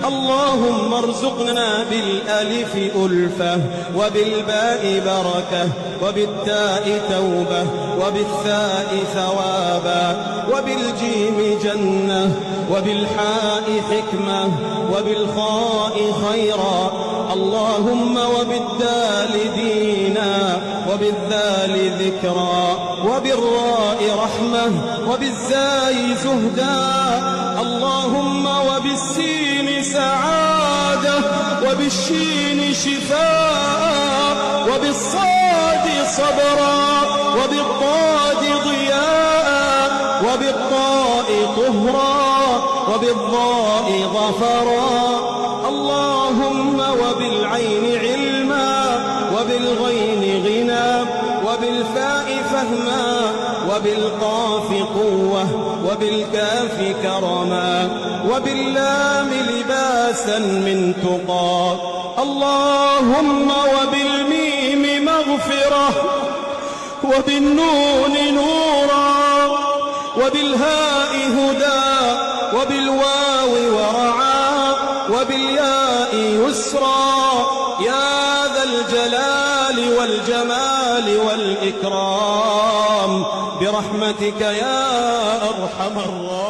اللهم ارزقنا بالألف ألفة، وبالباء بركة، وبالتاء توبة، وبالثاء ثوابا، وبالجيم جنة، وبالحاء حكمة، وبالخاء خيرا. اللهم وبالدال دينا، وبالذال ذكرا، وبالراء رحمة، وبالزاي زهدا. اللهم وبالسين سعادة، وبالشين شفاء، وبالصاد صبرا، وبالضاد ضياء، وبالطاء طهرا، وبالضاء ظفرا. اللهم وبالعين علما، وبالغين غنى، وبالفاء فهما، وبالقاف قوة، وبالكاف كرما، وباللام لباسا من تقى. اللهم وبالميم مغفرة، وبالنون نورا، وبالهاء هدى، وبالواو ورعا، وبالياء يسرا. يا ذا الجلال والجمال والإكرام برحمتك يا أرحم الراحمين.